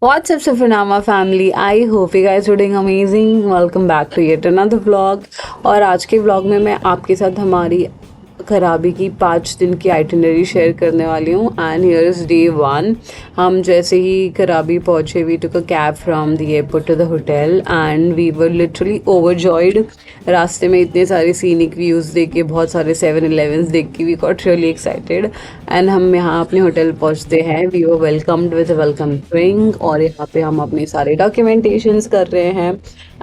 What's up, Safanama family? I hope you guys are doing amazing. Welcome back to yet another vlog. और आज के vlog में मैं आपके साथ हमारी खराबी की 5 दिन की आइटिनरी शेयर करने वाली हूँ एंड हियर इज़ डे 1। हम जैसे ही खराबी पहुँचे we took a cab from the airport to the hotel and we were literally overjoyed. रास्ते में इतने सारे सीनिक व्यूज़ देख के, बहुत सारे 7-Elevens देख के we got really excited. And हम यहाँ अपने होटल पहुँचते हैं, we were welcomed with welcome drink और यहाँ पे हम अपने सारे डॉक्यूमेंटेशंस कर रहे हैं।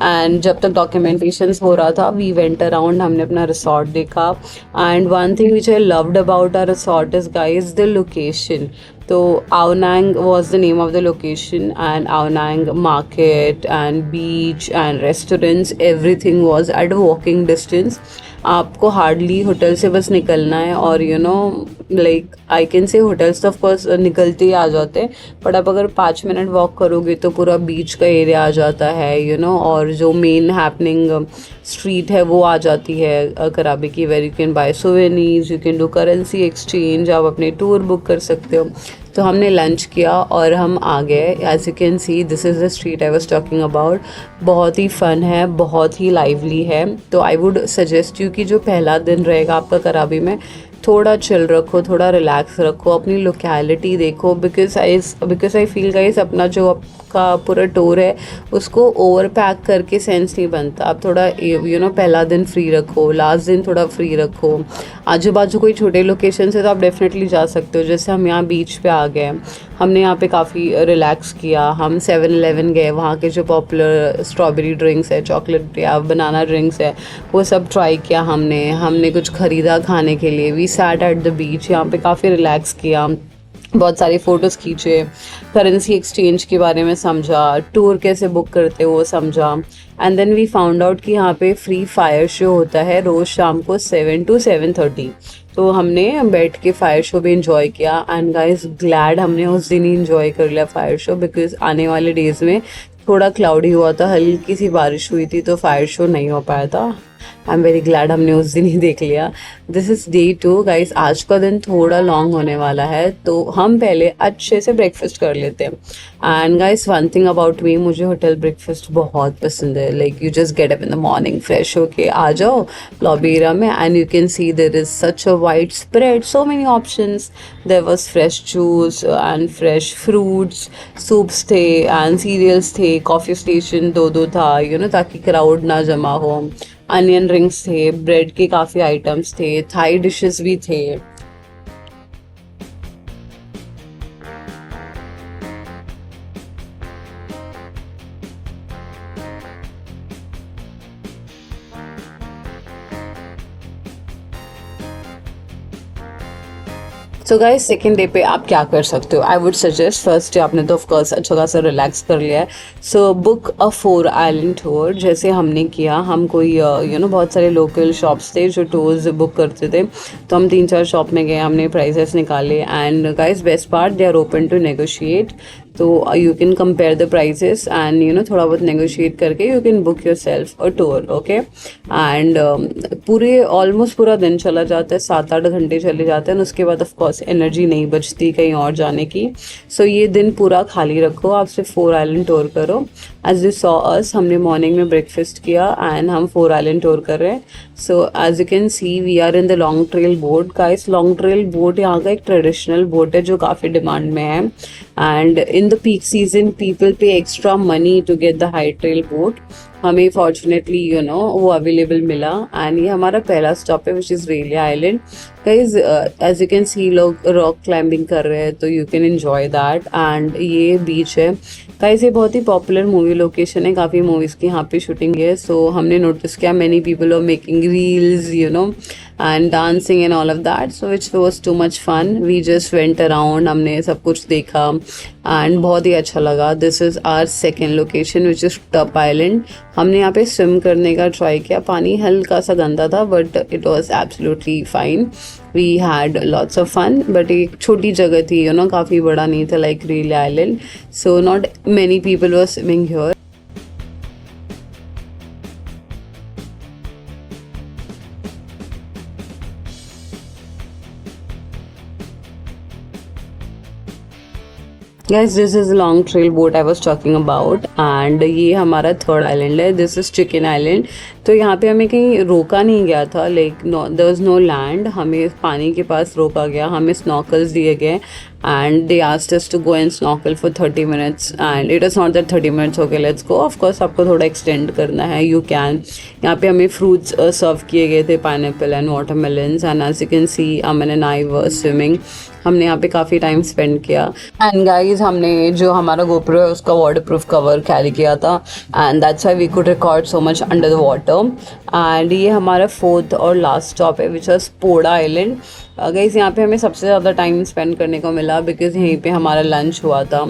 एंड जब तक डॉक्यूमेंटेशंस हो रहा था वी वेंट अराउंड, हमने अपना रिसॉर्ट देखा। And one thing which I loved about our resort is guys the location. तो Aonang was the name of the location and Aonang market and beach and restaurants, everything was at a walking distance. आपको hardly hotel से बस निकलना है और like I can say hotels तो of course निकलते ही आ जाते हैं, बट आप अगर 5 मिनट वॉक करोगे तो पूरा बीच का एरिया आ जाता है और जो मेन हैपनिंग स्ट्रीट है वो आ जाती है कराबी की, where you can buy souvenirs, you can do currency exchange, आप अपने टूर बुक कर सकते हो। तो हमने लंच किया और हम आ गए। As you can see this is the street I was talking about. बहुत ही फ़न है, बहुत ही लाइवली है। तो आई वुड सजेस्ट यू कि जो पहला दिन रहेगा आपका कराबी में, थोड़ा चिल रखो, थोड़ा रिलैक्स रखो, अपनी लोकेलिटी देखो। बिकॉज आई फील गाइस अपना जो आपका पूरा टूर है उसको ओवर पैक करके सेंस नहीं बनता। आप थोड़ा पहला दिन फ्री रखो, लास्ट दिन थोड़ा फ्री रखो। आजू बाजू कोई छोटे लोकेशन है तो आप डेफिनेटली जा सकते हो। जैसे हम यहाँ बीच पे आ गए, हमने यहाँ पे काफ़ी रिलैक्स किया। हम 7-Eleven गए, वहाँ के जो पॉपुलर स्ट्रॉबेरी ड्रिंक्स है, चॉकलेट या बनाना ड्रिंक्स है, वो सब ट्राई किया हमने। हमने कुछ ख़रीदा खाने के लिए। We sat at the beach, यहाँ पे काफ़ी रिलैक्स किया, बहुत सारी फ़ोटोज़ खींचे, करेंसी एक्सचेंज के बारे में समझा, टूर कैसे बुक करते वो समझा। And then we found out कि यहाँ पे फ्री फायर शो होता है रोज़ शाम को 7 to 7:30। तो हमने बैठ के फायर शो भी इंजॉय किया एंड गाइस ग्लैड हमने उस दिन ही इंजॉय कर लिया फायर शो, बिकॉज आने वाले डेज़ में थोड़ा क्लाउडी हुआ था, हल्की सी बारिश हुई थी, तो फायर शो नहीं हो पाया था। आई एम वेरी ग्लैड हमने उस दिन ही देख लिया। This is day 2 guys. आज का दिन थोड़ा लॉन्ग होने वाला है तो हम पहले अच्छे से ब्रेकफास्ट कर लेते हैं। And guys one thing about me, मुझे होटल ब्रेकफास्ट बहुत पसंद है। Like you just get up in the morning, fresh होके आ जाओ लॉबी एरिया में and you can see there is such a wide spread, so many options. There was fresh juice and fresh fruits, soups थे and cereals थे, coffee station दो दो था ताकि क्राउड ना जमा हो। अनियन रिंग्स थे, ब्रेड के काफ़ी आइटम्स थे, थाई डिशेस भी थे। सो गाइस सेकेंड डे पे आप क्या कर सकते हो? I would suggest first day आपने तो ऑफकोर्स अच्छा खासा रिलैक्स कर लिया है, सो बुक अ 4 आइलैंड टूर जैसे हमने किया। हम कोई बहुत सारे लोकल शॉप्स थे जो टूर्स बुक करते थे, तो हम 3-4 शॉप में गए, हमने प्राइसेस निकाले and guys best part they are open to negotiate. तो you can compare the prices and थोड़ा बहुत नेगोशिएट करके you can book yourself a tour, okay. And पूरे ऑलमोस्ट पूरा दिन चला जाता है, 7-8 घंटे चले जाते हैं, उसके बाद ऑफकोर्स एनर्जी नहीं बचती कहीं और जाने की। सो ये दिन पूरा खाली रखो, आप सिर्फ 4 आइलैंड टूर करो। एज यू सॉ अस, हमने मॉर्निंग में ब्रेकफास्ट किया एंड हम 4 आइलैंड टूर कर रहे हैं। So as you can see we are in the long trail boat guys. Long trail boat यहाँ का एक ट्रेडिशनल बोट है जो काफ़ी डिमांड में है and in the peak season people pay extra money to get the high trail boat. हमें fortunately वो अवेलेबल मिला एंड ये हमारा पहला स्टॉप है which is Railay island. Guys as you can see लोग रॉक क्लाइंबिंग कर रहे हैं तो you can enjoy that. And ये बीच है गाइज, ये बहुत ही पॉपुलर मूवी लोकेशन है, काफ़ी मूवीज़ की यहाँ पे शूटिंग है। सो हमने नोटिस किया many people are making reels and dancing and all of that, so it's was too much fun. We just went around, हमने सब कुछ देखा एंड बहुत ही अच्छा लगा। This is our second location which is top island. हमने यहाँ पे स्विम करने का ट्राई किया, पानी हल्का सा गंदा था but it was absolutely fine. We had lots of fun, but एक छोटी जगह थी काफ़ी बड़ा नहीं था like Relia island, so not many people were swimming here. Guys, this is the long trail boat I was talking about and ये हमारा थर्ड आइलैंड है. This is chicken island. तो यहाँ पे हमें कहीं रोका नहीं गया था, like no there was no land. हमें पानी के पास रोका गया, हमें स्नॉकल्स दिए गए and they asked us to go and snorkel for 30 minutes and it is not that 30 minutes okay let's go. Of course आपको थोड़ा एक्सटेंड करना है, यू कैन. यहाँ पे हमें फ्रूट्स सर्व किए गए थे, pineapple and watermelons, and as you can see Aman and I were swimming. हमने यहाँ पे काफ़ी टाइम स्पेंड किया. एंड गाइज हमने जो हमारा गोप्रो है उसका वाटर प्रूफ कवर कैरी किया था and that's why we could record so much under the water. And ये हमारा फोर्थ और लास्ट स्टॉप है which is Poda island. Guys यहाँ पे हमें सबसे ज़्यादा टाइम स्पेंड करने को मिला बिकॉज यहीं पे हमारा लंच हुआ था.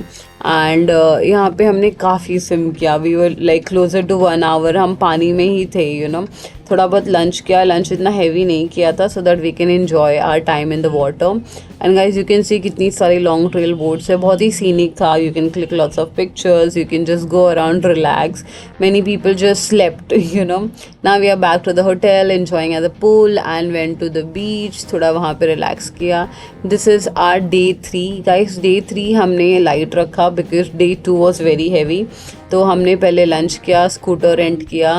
एंड यहाँ पे हमने काफ़ी स्विम किया. We were like closer to 1 hour हम पानी में ही थे, यू नो. थोड़ा बहुत लंच किया, लंच इतना हैवी नहीं किया था so that we can enjoy our time in the water. And guys you can see कितनी सारी लॉन्ग ट्रेल बोट्स है, बहुत ही सीनिक था. You can click lots of pictures, you can just go around relax. Many people just slept, you know. Now we are back to the hotel enjoying at the pool and went to the beach. थोड़ा वहाँ पे relax किया. This is are day 3. Guys day 3 हमने light रखा because day 2 was very heavy. तो हमने पहले lunch किया, स्कूटर रेंट किया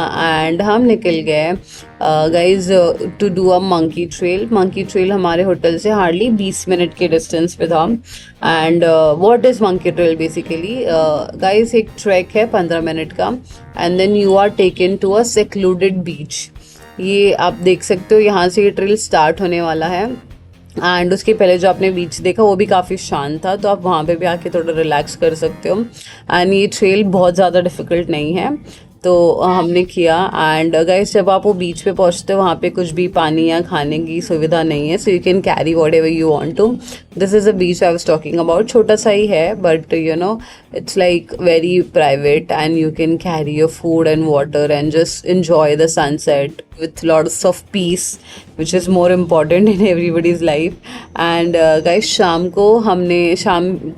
एंड हम निकल गए guys to do a monkey trail. Monkey trail हमारे होटल से हार्डली 20 मिनट के डिस्टेंस पे था. And what is monkey trail basically guys एक ट्रैक है 15 मिनट का and then you are taken to a secluded beach. ये आप देख सकते हो, यहाँ से ये ट्रेल स्टार्ट होने वाला है एंड उसके पहले जो आपने बीच देखा वो भी काफ़ी शांत था, तो आप वहाँ पे भी आके थोड़ा रिलैक्स कर सकते हो. एंड ये ट्रेल बहुत ज़्यादा डिफ़िकल्ट नहीं है, तो हमने किया. एंड गाइस जब आप वो बीच पे पहुँचते हो वहाँ पे कुछ भी पानी या खाने की सुविधा नहीं है, so you can carry whatever you want to. This is a beach I was talking about. छोटा सा ही है but you know it's like very private and you can carry your food and water and just enjoy the sunset with lots of peace which is more important in everybody's life. And guys शाम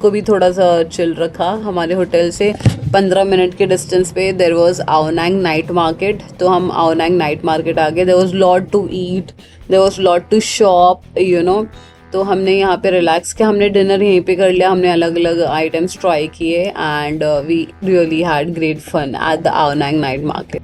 को भी थोड़ा सा chill रखा. हमारे hotel से 15 minute के distance पे there was Ao Nang night market, तो हम आवनांग नाइट मार्केट आ गए. There was lot to eat, there was lot to shop, you know. तो हमने यहाँ पे रिलैक्स किया, हमने डिनर यहीं पे कर लिया, हमने अलग अलग आइटम्स ट्राई किए and we really had great fun at the Ao Nang night market.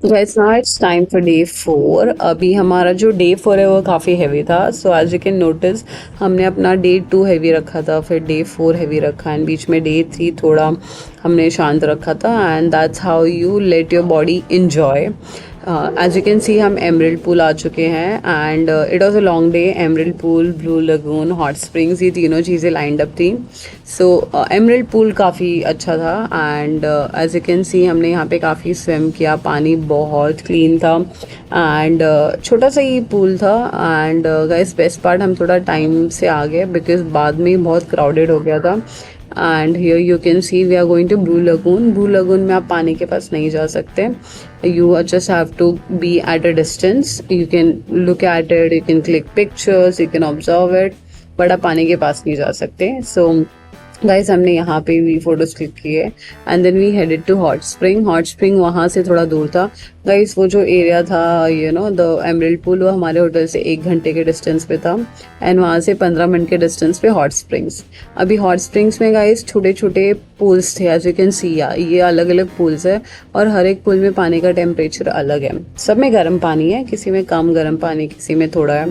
Guys, now it's time for day 4. अभी हमारा जो day 4 है वो काफ़ी हैवी था. So as you can notice हमने अपना day 2 हैवी रखा था, फिर day 4 हैवी रखा एंड बीच में day 3 थोड़ा हमने शांत रखा था. And that's how you let your body enjoy. As you can see हम एमरल्ड पूल आ चुके हैं and it was a long day. Emerald pool, blue lagoon, hot springs, ये तीनों चीज़ें लाइंड अप थी. सो एमरल्ड पूल काफ़ी अच्छा था and as you can see हमने यहाँ पे काफ़ी स्विम किया. पानी बहुत क्लीन था एंड छोटा सा ही पूल था. एंड गाइस बेस्ट पार्ट हम थोड़ा टाइम से आ गए बिकॉज बाद में बहुत क्राउडेड हो गया था. And here you can see we are going to blue lagoon. Blue lagoon में आप पानी के पास नहीं जा सकते, you just have to be at a distance. You can look at it, you can click pictures, you can observe it, but आप पानी के पास नहीं जा सकते. So गाइस हमने यहाँ पे भी फोटोज क्लिक किए and then we headed to hot spring. Hot spring वहाँ से थोड़ा दूर था. गाइस वो जो एरिया था you know the emerald pool, वो हमारे होटल से 1 घंटे के डिस्टेंस पे था एंड वहाँ से 15 मिनट के डिस्टेंस पे हॉट स्प्रिंग्स. अभी हॉट स्प्रिंग्स में गाइस छोटे छोटे पूल्स थे, एज यू कैन सी. ये अलग अलग पूल्स है और हर एक पूल में पानी का टेम्परेचर अलग है. सब में गर्म पानी है, किसी में कम गर्म पानी, किसी में थोड़ा है.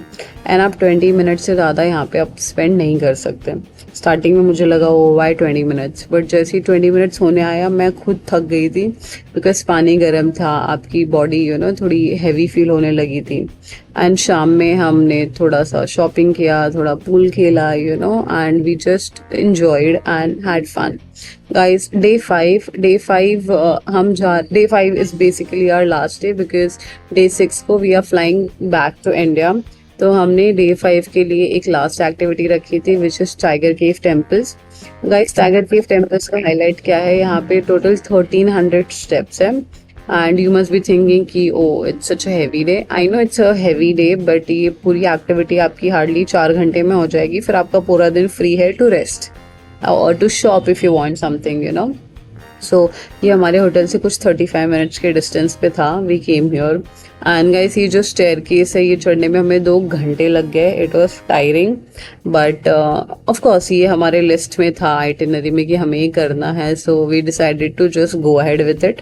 एंड आप 20 मिनट से ज़्यादा यहाँ पे आप स्पेंड नहीं कर सकते. स्टार्टिंग में मुझे लगा ओ वाई 20 मिनट्स, बट जैसे ही 20 मिनट्स होने आया मैं खुद थक गई थी बिकॉज पानी गर्म था, आपकी बॉडी यू नो थोड़ी हैवी फील होने लगी थी. एंड शाम में हमने थोड़ा सा शॉपिंग किया, थोड़ा पूल खेला you know and we just enjoyed and had fun. Guys, day 5 day 5 is basically our last day because day 6 को we are flying back to India. तो हमने डे 5 के लिए एक लास्ट एक्टिविटी रखी थी which is tiger cave temples. Guys tiger cave temples का highlight क्या है, यहाँ पे टोटल 1300 स्टेप्स है and you must be thinking कि oh it's such a heavy day. I know it's a heavy day but ये पूरी एक्टिविटी आपकी हार्डली 4 घंटे में हो जाएगी. फिर आपका पूरा दिन फ्री है टू रेस्ट और to shop if you want something you know. So ये हमारे होटल से कुछ 35 मिनट्स के डिस्टेंस पे था. We came here and guys ये जो स्टेयर केस है ये चढ़ने में हमें 2 घंटे लग गए. It was tiring but of course ये हमारे लिस्ट में था आइटिनरी में कि हमें ये करना है. So we decided to just go ahead with it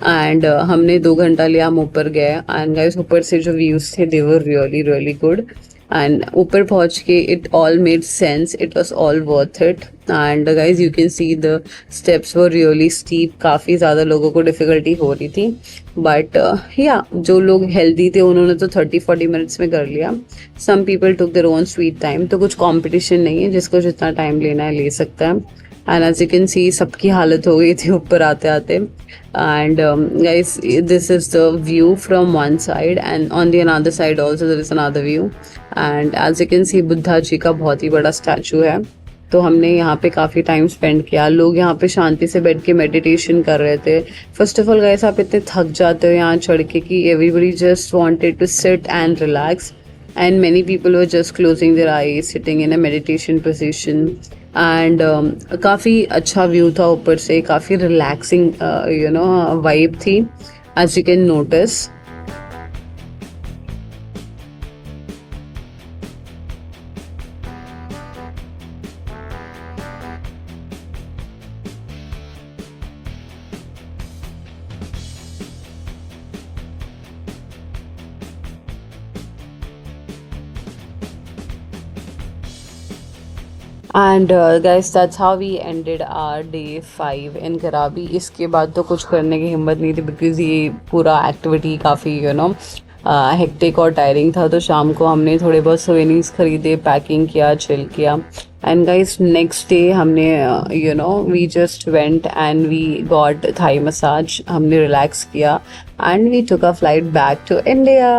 and हमने 2 घंटा लिया. हम ऊपर गए एंड गाइस ऊपर से जो व्यूज थे they were really really good. And ऊपर पहुंच के it all made sense. It was all worth it. And guys you can see the steps were really steep. काफ़ी ज़्यादा लोगों को डिफ़िकल्टी हो रही थी बट या जो लोग हेल्दी थे उन्होंने तो 30-40 मिनट्स में कर लिया. Some people took their own sweet time. तो कुछ कंपटीशन नहीं है, जिसको जितना टाइम लेना है ले सकता है. And as you can see सबकी हालत हो गई थी ऊपर आते आते. And guys this is the view from one side and on the another side also there is another view. And as you can see Buddha ji का बहुत ही बड़ा स्टैचू है. तो हमने यहाँ पे काफ़ी टाइम स्पेंड किया. लोग यहाँ पे शांति से बैठ के मेडिटेशन कर रहे थे. फर्स्ट ऑफ ऑल गाइस आप इतने थक जाते हो यहाँ चढ़ के कि everybody just wanted to sit and relax and many people were just closing their eyes sitting in a meditation position. And काफ़ी अच्छा व्यू था ऊपर से. काफ़ी रिलैक्सिंग वाइब थी as you can notice. And guys that's how we ended our day 5 in Krabi. इसके बाद तो कुछ करने की हिम्मत नहीं थी बिकॉज ये पूरा एक्टिविटी काफ़ी हेक्टिक और टायरिंग था. तो शाम को हमने थोड़े बहुत सोवेनिर्स खरीदे, पैकिंग किया, चिल किया. एंड गाइस नेक्स्ट डे हमने we just went and we got Thai massage. हमने रिलैक्स किया and we took a flight back to India.